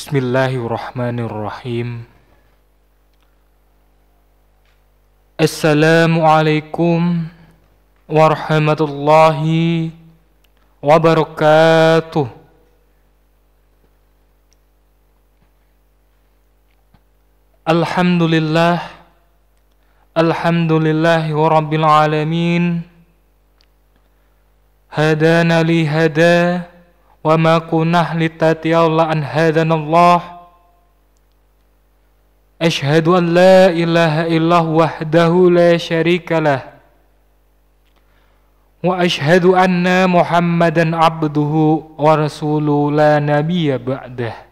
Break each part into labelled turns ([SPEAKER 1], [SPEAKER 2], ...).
[SPEAKER 1] Bismillahirrahmanirrahim. Assalamualaikum warahmatullahi wabarakatuh. Alhamdulillahi rabbil alamin. Hadana li hada wa ma kunna litahtadiya an hadanallah. Asyhadu an la ilaha illallah wahdahu la syarika lah. Wa asyhadu anna Muhammadan abduhu wa rasuluhu la nabiyya ba'dah.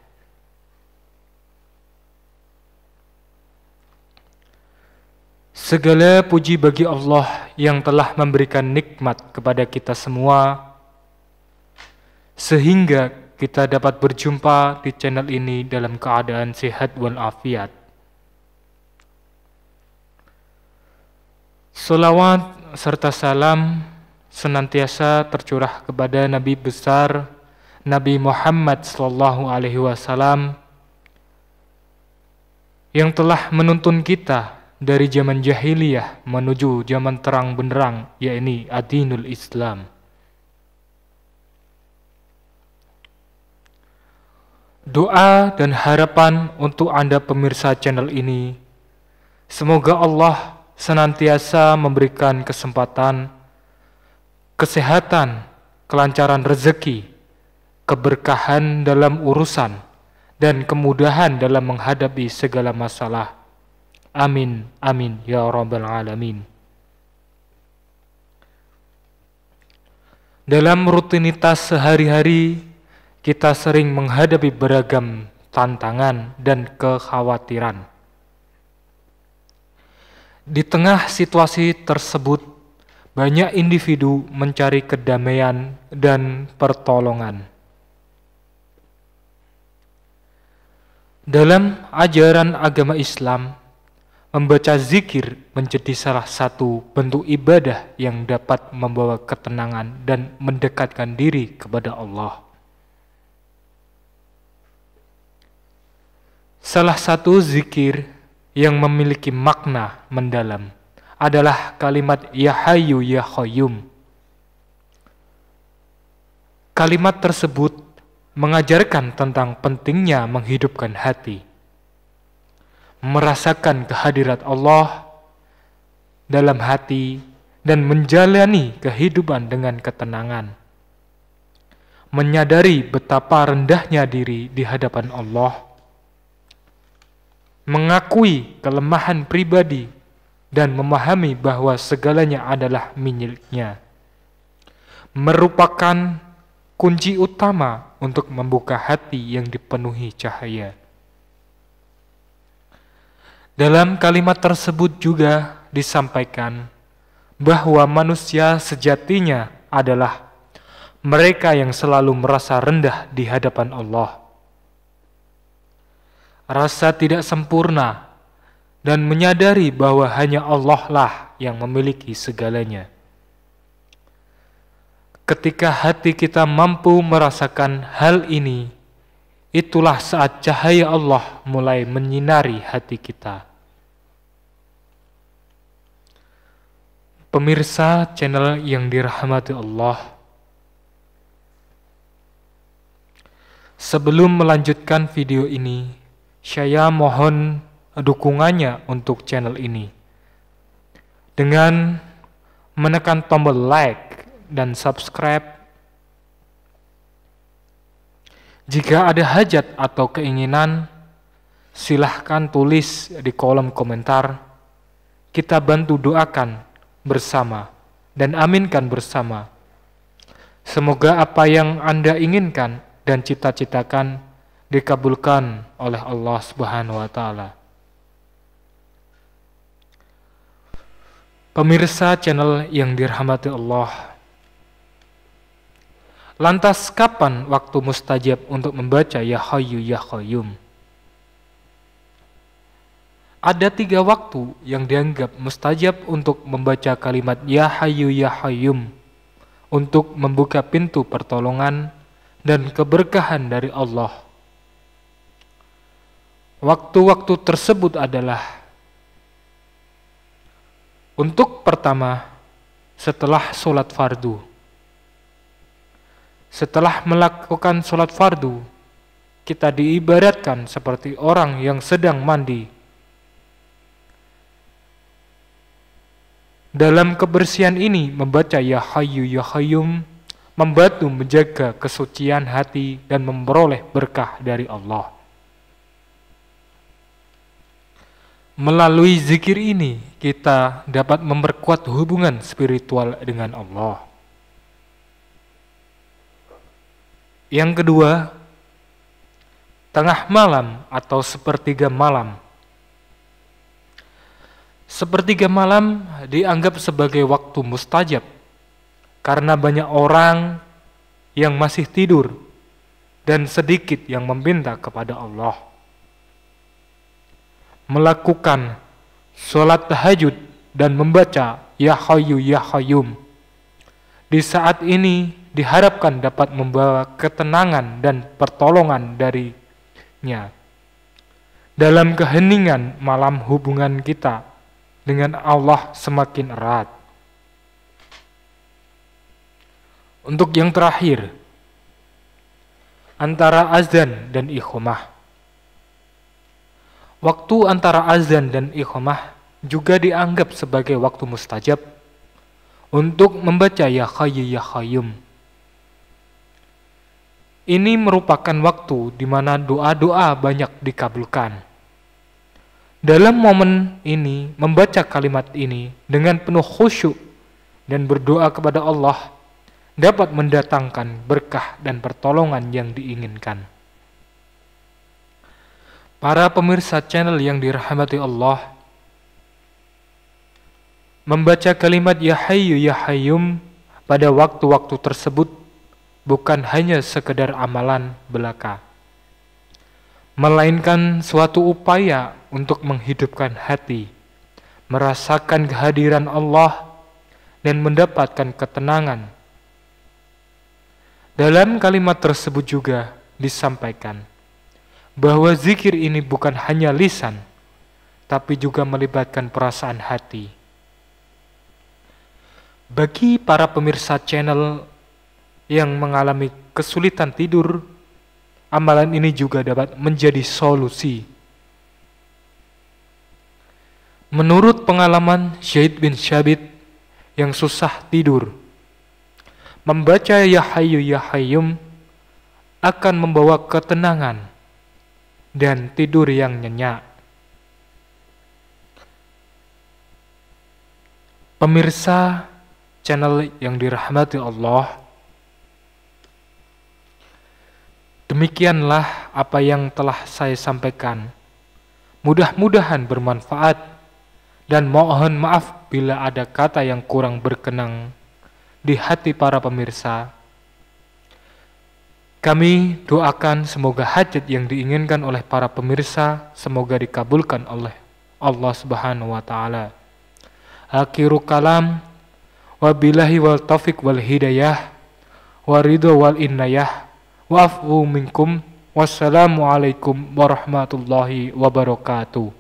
[SPEAKER 1] Segala puji bagi Allah yang telah memberikan nikmat kepada kita semua sehingga kita dapat berjumpa di channel ini dalam keadaan sehat walafiat. Salawat serta salam senantiasa tercurah kepada Nabi besar Nabi Muhammad SAW yang telah menuntun kita dari zaman jahiliyah menuju zaman terang benderang, yakni ad-dinul Islam. Doa dan harapan untuk Anda pemirsa channel ini, semoga Allah senantiasa memberikan kesempatan, kesehatan, kelancaran rezeki, keberkahan dalam urusan, dan kemudahan dalam menghadapi segala masalah. Amin, amin, ya rabbal alamin. Dalam rutinitas sehari-hari, kita sering menghadapi beragam tantangan dan kekhawatiran. Di tengah situasi tersebut, banyak individu mencari kedamaian dan pertolongan. Dalam ajaran agama Islam, membaca zikir menjadi salah satu bentuk ibadah yang dapat membawa ketenangan dan mendekatkan diri kepada Allah. Salah satu zikir yang memiliki makna mendalam adalah kalimat Ya Hayyu Ya Qayyum. Kalimat tersebut mengajarkan tentang pentingnya menghidupkan hati, merasakan kehadirat Allah dalam hati dan menjalani kehidupan dengan ketenangan, menyadari betapa rendahnya diri di hadapan Allah, mengakui kelemahan pribadi dan memahami bahwa segalanya adalah miliknya, merupakan kunci utama untuk membuka hati yang dipenuhi cahaya. Dalam kalimat tersebut juga disampaikan bahwa manusia sejatinya adalah mereka yang selalu merasa rendah di hadapan Allah, rasa tidak sempurna, dan menyadari bahwa hanya Allah lah yang memiliki segalanya. Ketika hati kita mampu merasakan hal ini, itulah saat cahaya Allah mulai menyinari hati kita. Pemirsa channel yang dirahmati Allah, sebelum melanjutkan video ini, saya mohon dukungannya untuk channel ini dengan menekan tombol like dan subscribe. Jika ada hajat atau keinginan, silahkan tulis di kolom komentar. Kita bantu doakan bersama dan aminkan bersama. Semoga apa yang Anda inginkan dan cita-citakan dikabulkan oleh Allah Subhanahu wa Ta'ala. Pemirsa channel yang dirahmati Allah, lantas kapan waktu mustajab untuk membaca Ya Hayyu Ya Qayyum? Ada 3 waktu yang dianggap mustajab untuk membaca kalimat Ya Hayyu Ya Qayyum untuk membuka pintu pertolongan dan keberkahan dari Allah. Waktu-waktu tersebut adalah untuk pertama, setelah sholat fardu. Setelah melakukan sholat fardu, kita diibaratkan seperti orang yang sedang mandi. Dalam kebersihan ini, membaca Ya Hayyu Ya Qayyum membantu menjaga kesucian hati dan memperoleh berkah dari Allah. Melalui zikir ini, kita dapat memperkuat hubungan spiritual dengan Allah. Yang kedua, tengah malam atau sepertiga malam. Sepertiga malam dianggap sebagai waktu mustajab karena banyak orang yang masih tidur dan sedikit yang meminta kepada Allah. Melakukan sholat tahajud dan membaca Ya Hayyu Ya Qayyum di saat ini diharapkan dapat membawa ketenangan dan pertolongan darinya. Dalam keheningan malam, hubungan kita dengan Allah semakin erat. Untuk yang terakhir, antara azan dan iqamah. Waktu antara azan dan iqamah juga dianggap sebagai waktu mustajab untuk membaca Ya Hayyu Ya Qayyum. Ini merupakan waktu di mana doa-doa banyak dikabulkan. Dalam momen ini, membaca kalimat ini dengan penuh khusyuk dan berdoa kepada Allah dapat mendatangkan berkah dan pertolongan yang diinginkan. Para pemirsa channel yang dirahmati Allah, membaca kalimat Ya Hayyu Ya Qayyum pada waktu-waktu tersebut bukan hanya sekedar amalan belaka, melainkan suatu upaya untuk menghidupkan hati, merasakan kehadiran Allah, dan mendapatkan ketenangan. Dalam kalimat tersebut juga disampaikan bahwa zikir ini bukan hanya lisan, tapi juga melibatkan perasaan hati. Bagi para pemirsa channel yang mengalami kesulitan tidur, amalan ini juga dapat menjadi solusi. Menurut pengalaman Zaid bin Thabit yang susah tidur, membaca Ya Hayyu Ya Qayyum akan membawa ketenangan dan tidur yang nyenyak. Pemirsa channel yang dirahmati Allah, demikianlah apa yang telah saya sampaikan. Mudah-mudahan bermanfaat dan mohon maaf bila ada kata yang kurang berkenan di hati para pemirsa. Kami doakan semoga hajat yang diinginkan oleh para pemirsa semoga dikabulkan oleh Allah Subhanahu wa taala. Akhiru kalam, wabillahi wal taufiq wal hidayah, waridho wal inayah, wa'afu minkum, wassalamualaikum warahmatullahi wabarakatuh.